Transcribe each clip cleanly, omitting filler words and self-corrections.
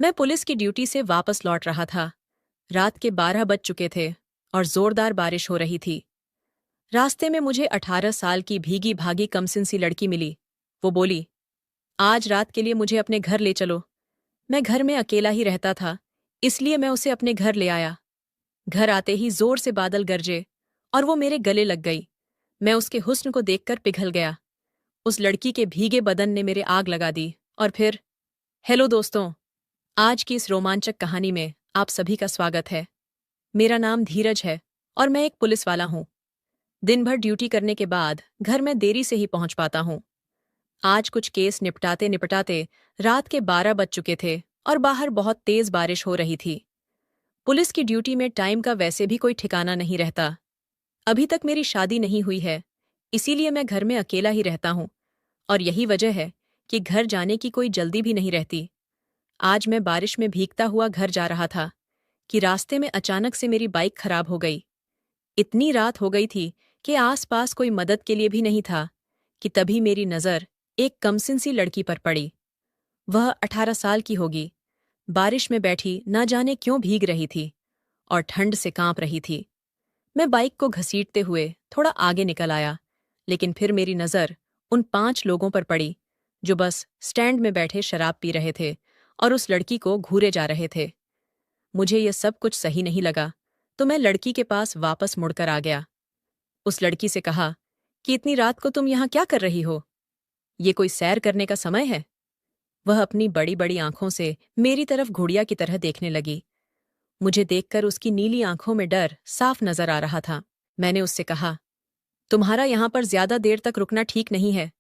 मैं पुलिस की ड्यूटी से वापस लौट रहा था। रात के 12 बज चुके थे और जोरदार बारिश हो रही थी। रास्ते में मुझे 18 साल की भीगी भागी कमसिन सी लड़की मिली। वो बोली, आज रात के लिए मुझे अपने घर ले चलो। मैं घर में अकेला ही रहता था, इसलिए मैं उसे अपने घर ले आया। घर आते ही जोर से बादल गरजे और वो मेरे गले लग गई। मैं उसके हुस्न को देखकर पिघल गया। उस लड़की के भीगे बदन ने मेरे आग लगा दी। और फिर, हेलो दोस्तों, आज की इस रोमांचक कहानी में आप सभी का स्वागत है। मेरा नाम धीरज है और मैं एक पुलिस वाला हूँ। दिन भर ड्यूटी करने के बाद घर में देरी से ही पहुंच पाता हूँ। आज कुछ केस निपटाते निपटाते रात के 12 बज चुके थे और बाहर बहुत तेज बारिश हो रही थी। पुलिस की ड्यूटी में टाइम का वैसे भी कोई ठिकाना नहीं रहता। अभी तक मेरी शादी नहीं हुई है, इसीलिए मैं घर में अकेला ही रहता हूँ और यही वजह है कि घर जाने की कोई जल्दी भी नहीं रहती। आज मैं बारिश में भीगता हुआ घर जा रहा था कि रास्ते में अचानक से मेरी बाइक खराब हो गई। इतनी रात हो गई थी कि आसपास कोई मदद के लिए भी नहीं था कि तभी मेरी नज़र एक कमसिन सी लड़की पर पड़ी। वह 18 साल की होगी। बारिश में बैठी न जाने क्यों भीग रही थी और ठंड से कांप रही थी। मैं बाइक को घसीटते हुए थोड़ा आगे निकल आया, लेकिन फिर मेरी नज़र उन 5 लोगों पर पड़ी जो बस स्टैंड में बैठे शराब पी रहे थे और उस लड़की को घूरे जा रहे थे। मुझे ये सब कुछ सही नहीं लगा, तो मैं लड़की के पास वापस मुड़कर आ गया। उस लड़की से कहा कि इतनी रात को तुम यहाँ क्या कर रही हो? ये कोई सैर करने का समय है? वह अपनी बड़ी बड़ी आंखों से मेरी तरफ घुड़िया की तरह देखने लगी। मुझे देखकर उसकी नीली आंखों में डर साफ नजर आ रहा था। मैंने उससे कहा, तुम्हारा यहां पर ज्यादा देर तक रुकना ठीक नहीं है,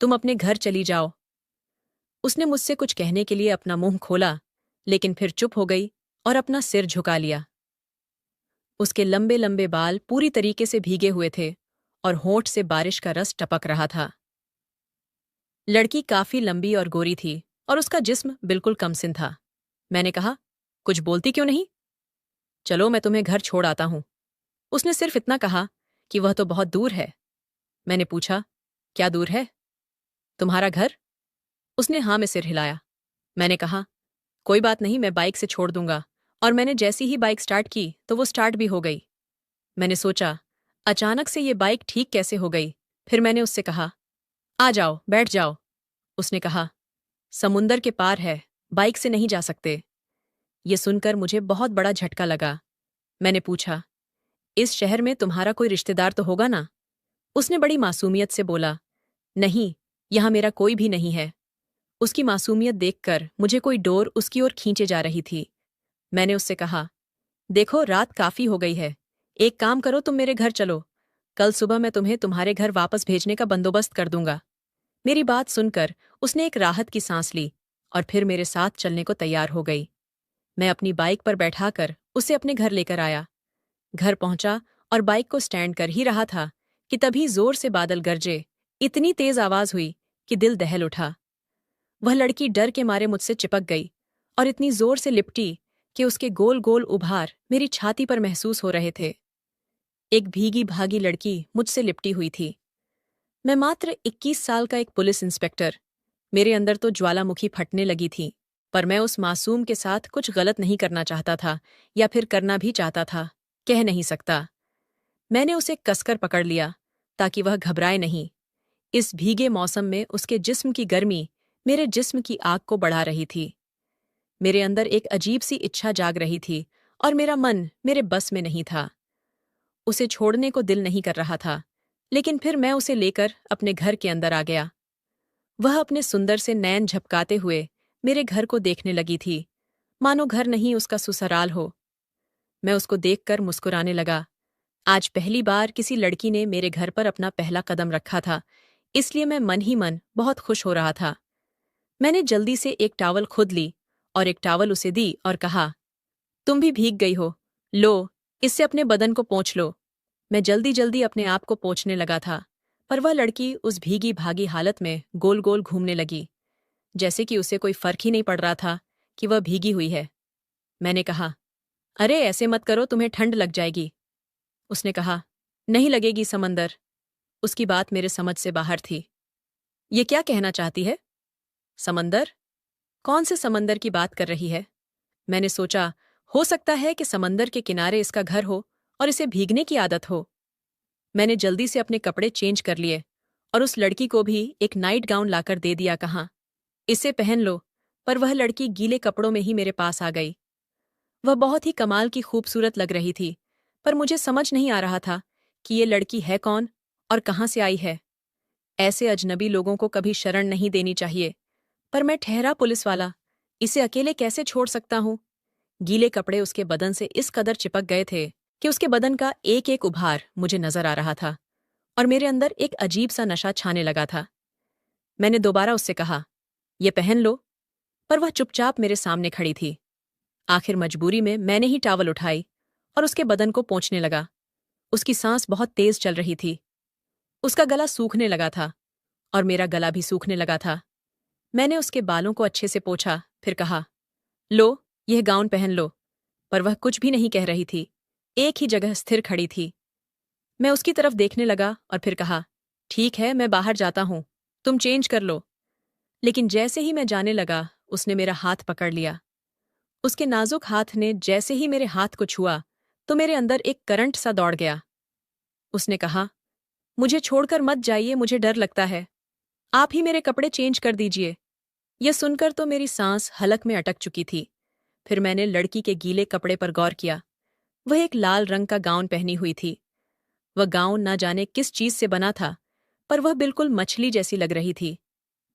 तुम अपने घर चली जाओ। उसने मुझसे कुछ कहने के लिए अपना मुंह खोला, लेकिन फिर चुप हो गई और अपना सिर झुका लिया। उसके लंबे लंबे बाल पूरी तरीके से भीगे हुए थे और होंठ से बारिश का रस टपक रहा था। लड़की काफी लंबी और गोरी थी और उसका जिस्म बिल्कुल कमसिन था। मैंने कहा, कुछ बोलती क्यों नहीं? चलो मैं तुम्हें घर छोड़ आता हूं। उसने सिर्फ इतना कहा कि वह तो बहुत दूर है। मैंने पूछा, क्या दूर है? तुम्हारा घर? उसने हाँ में सिर हिलाया। मैंने कहा, कोई बात नहीं, मैं बाइक से छोड़ दूंगा। और मैंने जैसी ही बाइक स्टार्ट की तो वो स्टार्ट भी हो गई। मैंने सोचा, अचानक से ये बाइक ठीक कैसे हो गई? फिर मैंने उससे कहा, आ जाओ, बैठ जाओ। उसने कहा, समुंदर के पार है, बाइक से नहीं जा सकते। ये सुनकर मुझे बहुत बड़ा झटका लगा। मैंने पूछा, इस शहर में तुम्हारा कोई रिश्तेदार तो होगा ना? उसने बड़ी मासूमियत से बोला, नहीं, यहां मेरा कोई भी नहीं है। उसकी मासूमियत देखकर मुझे कोई डोर उसकी ओर खींचे जा रही थी। मैंने उससे कहा, देखो रात काफी हो गई है, एक काम करो, तुम मेरे घर चलो। कल सुबह मैं तुम्हें तुम्हारे घर वापस भेजने का बंदोबस्त कर दूंगा। मेरी बात सुनकर उसने एक राहत की सांस ली और फिर मेरे साथ चलने को तैयार हो गई। मैं अपनी बाइक पर बैठाकर उसे अपने घर लेकर आया। घर पहुंचा और बाइक को स्टैंड कर ही रहा था कि तभी जोर से बादल गरजे। इतनी तेज आवाज हुई कि दिल दहल उठा। वह लड़की डर के मारे मुझसे चिपक गई और इतनी जोर से लिपटी कि उसके गोल गोल उभार मेरी छाती पर महसूस हो रहे थे। एक भीगी भागी लड़की मुझसे लिपटी हुई थी। मैं मात्र 21 साल का एक पुलिस इंस्पेक्टर। मेरे अंदर तो ज्वालामुखी फटने लगी थी, पर मैं उस मासूम के साथ कुछ गलत नहीं करना चाहता था, या फिर करना भी चाहता था, कह नहीं सकता। मैंने उसे कसकर पकड़ लिया ताकि वह घबराए नहीं। इस भीगे मौसम में उसके जिस्म की गर्मी मेरे जिस्म की आग को बढ़ा रही थी। मेरे अंदर एक अजीब सी इच्छा जाग रही थी और मेरा मन मेरे बस में नहीं था। उसे छोड़ने को दिल नहीं कर रहा था, लेकिन फिर मैं उसे लेकर अपने घर के अंदर आ गया। वह अपने सुंदर से नैन झपकाते हुए मेरे घर को देखने लगी थी, मानो घर नहीं उसका ससुराल हो। मैं उसको देखकर मुस्कुराने लगा। आज पहली बार किसी लड़की ने मेरे घर पर अपना पहला कदम रखा था, इसलिए मैं मन ही मन बहुत खुश हो रहा था। मैंने जल्दी से एक टॉवल खुद ली और एक टॉवल उसे दी और कहा, तुम भी भीग गई हो, लो, इससे अपने बदन को पोंछ लो। मैं जल्दी जल्दी अपने आप को पोंछने लगा था, पर वह लड़की उस भीगी भागी हालत में गोल गोल घूमने लगी, जैसे कि उसे कोई फर्क ही नहीं पड़ रहा था कि वह भीगी हुई है। मैंने कहा, अरे ऐसे मत करो, तुम्हें ठंड लग जाएगी। उसने कहा, नहीं लगेगी समंदर। उसकी बात मेरे समझ से बाहर थी। ये क्या कहना चाहती है? समंदर? कौन से समंदर की बात कर रही है? मैंने सोचा, हो सकता है कि समंदर के किनारे इसका घर हो और इसे भीगने की आदत हो। मैंने जल्दी से अपने कपड़े चेंज कर लिए और उस लड़की को भी एक नाइट गाउन लाकर दे दिया। कहा, इसे पहन लो। पर वह लड़की गीले कपड़ों में ही मेरे पास आ गई। वह बहुत ही कमाल की खूबसूरत लग रही थी, पर मुझे समझ नहीं आ रहा था कि ये लड़की है कौन और कहाँ से आई है। ऐसे अजनबी लोगों को कभी शरण नहीं देनी चाहिए, पर मैं ठहरा पुलिस वाला, इसे अकेले कैसे छोड़ सकता हूँ? गीले कपड़े उसके बदन से इस कदर चिपक गए थे कि उसके बदन का एक एक उभार मुझे नजर आ रहा था और मेरे अंदर एक अजीब सा नशा छाने लगा था। मैंने दोबारा उससे कहा, ये पहन लो, पर वह चुपचाप मेरे सामने खड़ी थी। आखिर मजबूरी में मैंने ही टॉवल उठाई और उसके बदन को पोंछने लगा। उसकी सांस बहुत तेज चल रही थी। उसका गला सूखने लगा था और मेरा गला भी सूखने लगा था। मैंने उसके बालों को अच्छे से पोंछा, फिर कहा, लो, यह गाउन पहन लो। पर वह कुछ भी नहीं कह रही थी, एक ही जगह स्थिर खड़ी थी। मैं उसकी तरफ देखने लगा और फिर कहा, ठीक है, मैं बाहर जाता हूं, तुम चेंज कर लो। लेकिन जैसे ही मैं जाने लगा, उसने मेरा हाथ पकड़ लिया। उसके नाजुक हाथ ने जैसे ही मेरे हाथ को छुआ तो मेरे अंदर एक करंट सा दौड़ गया। उसने कहा, मुझे छोड़कर मत जाइए, मुझे डर लगता है। आप ही मेरे कपड़े चेंज कर दीजिए। यह सुनकर तो मेरी सांस हलक में अटक चुकी थी। फिर मैंने लड़की के गीले कपड़े पर गौर किया। वह एक लाल रंग का गाउन पहनी हुई थी। वह गाउन ना जाने किस चीज से बना था, पर वह बिल्कुल मछली जैसी लग रही थी।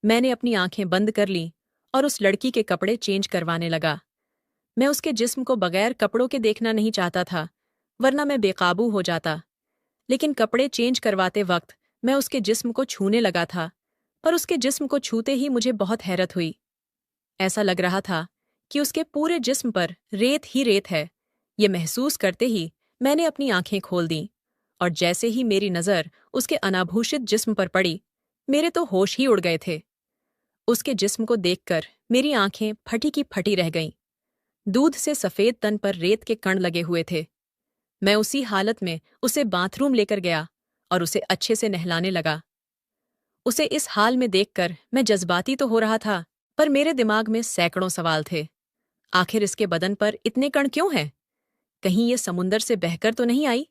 मैंने अपनी आंखें बंद कर लीं और उस लड़की के कपड़े चेंज करवाने लगा। मैं उसके जिस्म को बगैर कपड़ों के देखना नहीं चाहता था, वरना मैं बेकाबू हो जाता। लेकिन कपड़े चेंज करवाते वक्त मैं उसके जिस्म को छूने लगा था, पर उसके जिस्म को छूते ही मुझे बहुत हैरत हुई। ऐसा लग रहा था कि उसके पूरे जिस्म पर रेत ही रेत है। ये महसूस करते ही मैंने अपनी आंखें खोल दीं, और जैसे ही मेरी नज़र उसके अनाभूषित जिस्म पर पड़ी, मेरे तो होश ही उड़ गए थे। उसके जिस्म को देखकर मेरी आंखें फटी की फटी रह गईं। दूध से सफेद तन पर रेत के कण लगे हुए थे। मैं उसी हालत में उसे बाथरूम लेकर गया और उसे अच्छे से नहलाने लगा। उसे इस हाल में देखकर मैं जज्बाती तो हो रहा था, पर मेरे दिमाग में सैकड़ों सवाल थे। आखिर इसके बदन पर इतने कण क्यों हैं? कहीं ये समुंदर से बहकर तो नहीं आई?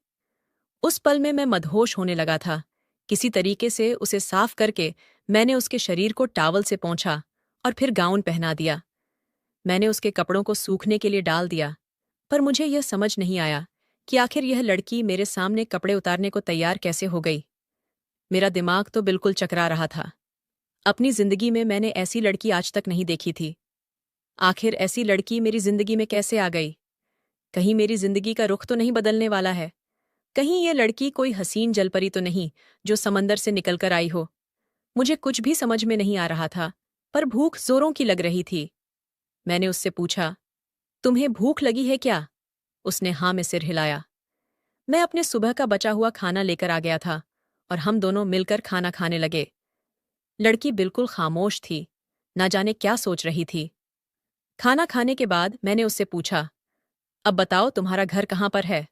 उस पल में मैं मदहोश होने लगा था। किसी तरीके से उसे साफ करके मैंने उसके शरीर को टॉवल से पोंछा और फिर गाउन पहना दिया। मैंने उसके कपड़ों को सूखने के लिए डाल दिया, पर मुझे यह समझ नहीं आया कि आखिर यह लड़की मेरे सामने कपड़े उतारने को तैयार कैसे हो गई। मेरा दिमाग तो बिल्कुल चकरा रहा था। अपनी जिंदगी में मैंने ऐसी लड़की आज तक नहीं देखी थी। आखिर ऐसी लड़की मेरी जिंदगी में कैसे आ गई? कहीं मेरी जिंदगी का रुख तो नहीं बदलने वाला है? कहीं ये लड़की कोई हसीन जलपरी तो नहीं जो समंदर से निकलकर आई हो? मुझे कुछ भी समझ में नहीं आ रहा था, पर भूख जोरों की लग रही थी। मैंने उससे पूछा, तुम्हें भूख लगी है क्या? उसने हाँ में सिर हिलाया। मैं अपने सुबह का बचा हुआ खाना लेकर आ गया था और हम दोनों मिलकर खाना खाने लगे। लड़की बिल्कुल खामोश थी, ना जाने क्या सोच रही थी। खाना खाने के बाद मैंने उससे पूछा, अब बताओ तुम्हारा घर कहाँ पर है?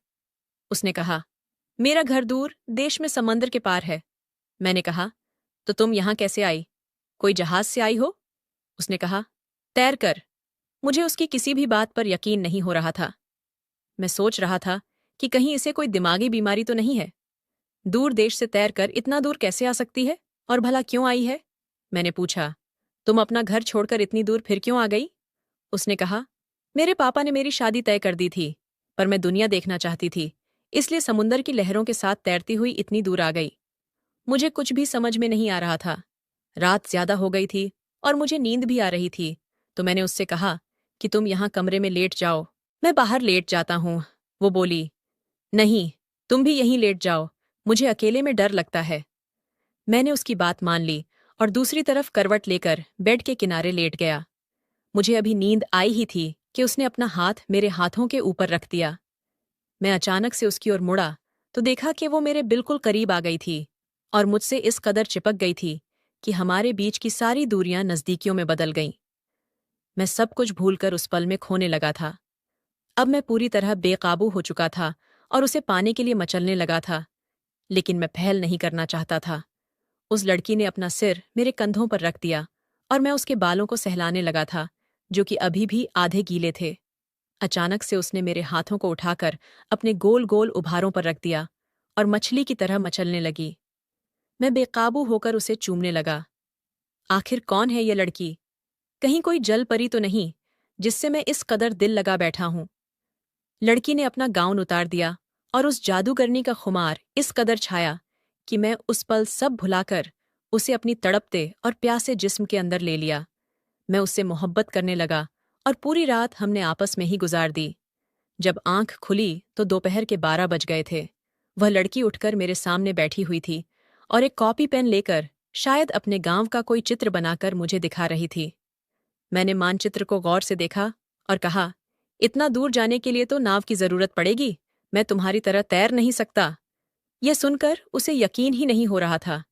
उसने कहा, मेरा घर दूर देश में समंदर के पार है। मैंने कहा, तो तुम यहाँ कैसे आई? कोई जहाज से आई हो? उसने कहा, तैर कर। मुझे उसकी किसी भी बात पर यकीन नहीं हो रहा था। मैं सोच रहा था कि कहीं इसे कोई दिमागी बीमारी तो नहीं है। दूर देश से तैरकर इतना दूर कैसे आ सकती है और भला क्यों आई है? मैंने पूछा, तुम अपना घर छोड़कर इतनी दूर फिर क्यों आ गई? उसने कहा, मेरे पापा ने मेरी शादी तय कर दी थी, पर मैं दुनिया देखना चाहती थी, इसलिए समुंदर की लहरों के साथ तैरती हुई इतनी दूर आ गई। मुझे कुछ भी समझ में नहीं आ रहा था। रात ज्यादा हो गई थी और मुझे नींद भी आ रही थी, तो मैंने उससे कहा कि तुम यहाँ कमरे में लेट जाओ, मैं बाहर लेट जाता हूँ। वो बोली, नहीं, तुम भी यहीं लेट जाओ, मुझे अकेले में डर लगता है। मैंने उसकी बात मान ली और दूसरी तरफ करवट लेकर बेड के किनारे लेट गया। मुझे अभी नींद आई ही थी कि उसने अपना हाथ मेरे हाथों के ऊपर रख दिया। मैं अचानक से उसकी ओर मुड़ा तो देखा कि वो मेरे बिल्कुल करीब आ गई थी और मुझसे इस कदर चिपक गई थी कि हमारे बीच की सारी दूरियां नज़दीकियों में बदल गईं। मैं सब कुछ भूलकर उस पल में खोने लगा था। अब मैं पूरी तरह बेकाबू हो चुका था और उसे पाने के लिए मचलने लगा था, लेकिन मैं पहल नहीं करना चाहता था। उस लड़की ने अपना सिर मेरे कंधों पर रख दिया और मैं उसके बालों को सहलाने लगा था जो कि अभी भी आधे गीले थे। अचानक से उसने मेरे हाथों को उठाकर अपने गोल गोल उभारों पर रख दिया और मछली की तरह मचलने लगी। मैं बेकाबू होकर उसे चूमने लगा। आखिर कौन है ये लड़की? कहीं कोई जल परी तो नहीं जिससे मैं इस कदर दिल लगा बैठा हूं? लड़की ने अपना गाउन उतार दिया और उस जादूगरनी का खुमार इस कदर छाया कि मैं उस पल सब भुलाकर उसे अपनी तड़पते और प्यासे जिस्म के अंदर ले लिया। मैं उससे मोहब्बत करने लगा और पूरी रात हमने आपस में ही गुजार दी। जब आंख खुली तो दोपहर के 12 बज गए थे। वह लड़की उठकर मेरे सामने बैठी हुई थी और एक कॉपी पेन लेकर शायद अपने गांव का कोई चित्र बनाकर मुझे दिखा रही थी। मैंने मानचित्र को गौर से देखा और कहा, इतना दूर जाने के लिए तो नाव की जरूरत पड़ेगी, मैं तुम्हारी तरह तैर नहीं सकता। यह सुनकर उसे यकीन ही नहीं हो रहा था।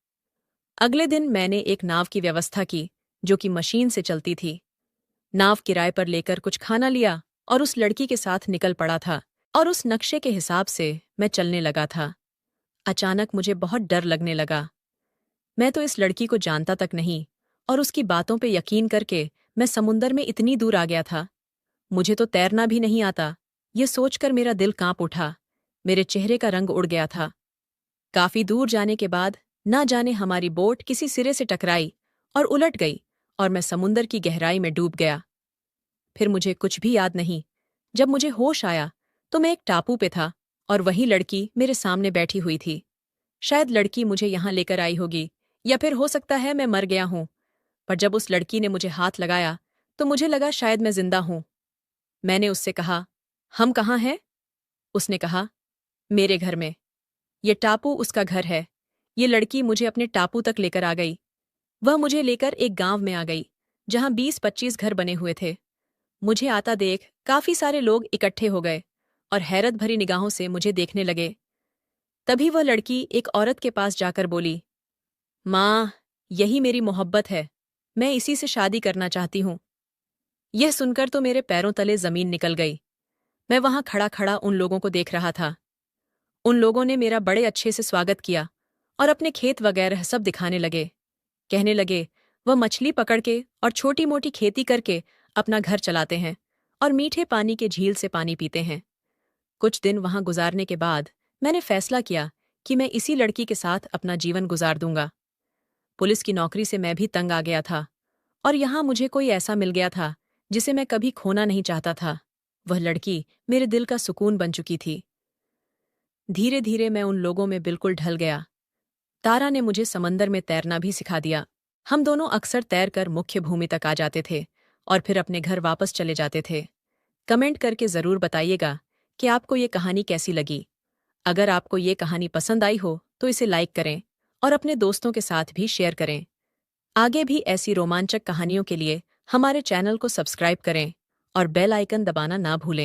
अगले दिन मैंने एक नाव की व्यवस्था की जो कि मशीन से चलती थी। नाव किराए पर लेकर कुछ खाना लिया और उस लड़की के साथ निकल पड़ा था और उस नक्शे के हिसाब से मैं चलने लगा था। अचानक मुझे बहुत डर लगने लगा। मैं तो इस लड़की को जानता तक नहीं और उसकी बातों पे यकीन करके मैं समुंदर में इतनी दूर आ गया था। मुझे तो तैरना भी नहीं आता। ये सोचकर मेरा दिल कांप उठा। मेरे चेहरे का रंग उड़ गया था। काफी दूर जाने के बाद ना जाने हमारी बोट किसी सिरे से टकराई और उलट गई और मैं समुंदर की गहराई में डूब गया। फिर मुझे कुछ भी याद नहीं। जब मुझे होश आया तो मैं एक टापू पे था और वही लड़की मेरे सामने बैठी हुई थी। शायद लड़की मुझे यहां लेकर आई होगी या फिर हो सकता है मैं मर गया हूं। पर जब उस लड़की ने मुझे हाथ लगाया तो मुझे लगा शायद मैं जिंदा हूं। मैंने उससे कहा, हम कहाँ हैं? उसने कहा, मेरे घर में। ये टापू उसका घर है। ये लड़की मुझे अपने टापू तक लेकर आ गई। वह मुझे लेकर एक गांव में आ गई जहां 20-25 घर बने हुए थे। मुझे आता देख काफी सारे लोग इकट्ठे हो गए और हैरत भरी निगाहों से मुझे देखने लगे। तभी वह लड़की एक औरत के पास जाकर बोली, माँ, यही मेरी मोहब्बत है। मैं इसी से शादी करना चाहती हूँ। यह सुनकर तो मेरे पैरों तले जमीन निकल गई। मैं वहां खड़ा खड़ा उन लोगों को देख रहा था। उन लोगों ने मेरा बड़े अच्छे से स्वागत किया और अपने खेत वगैरह सब दिखाने लगे। कहने लगे वह मछली पकड़ के और छोटी मोटी खेती करके अपना घर चलाते हैं और मीठे पानी के झील से पानी पीते हैं। कुछ दिन वहां गुजारने के बाद मैंने फैसला किया कि मैं इसी लड़की के साथ अपना जीवन गुजार दूंगा। पुलिस की नौकरी से मैं भी तंग आ गया था और यहां मुझे कोई ऐसा मिल गया था जिसे मैं कभी खोना नहीं चाहता था। वह लड़की मेरे दिल का सुकून बन चुकी थी। धीरे धीरे मैं उन लोगों में बिल्कुल ढल गया। तारा ने मुझे समंदर में तैरना भी सिखा दिया। हम दोनों अक्सर तैरकर मुख्य भूमि तक आ जाते थे और फिर अपने घर वापस चले जाते थे। कमेंट करके जरूर बताइएगा कि आपको ये कहानी कैसी लगी। अगर आपको ये कहानी पसंद आई हो तो इसे लाइक करें और अपने दोस्तों के साथ भी शेयर करें। आगे भी ऐसी रोमांचक कहानियों के लिए हमारे चैनल को सब्सक्राइब करें और बेल आइकन दबाना ना भूलें।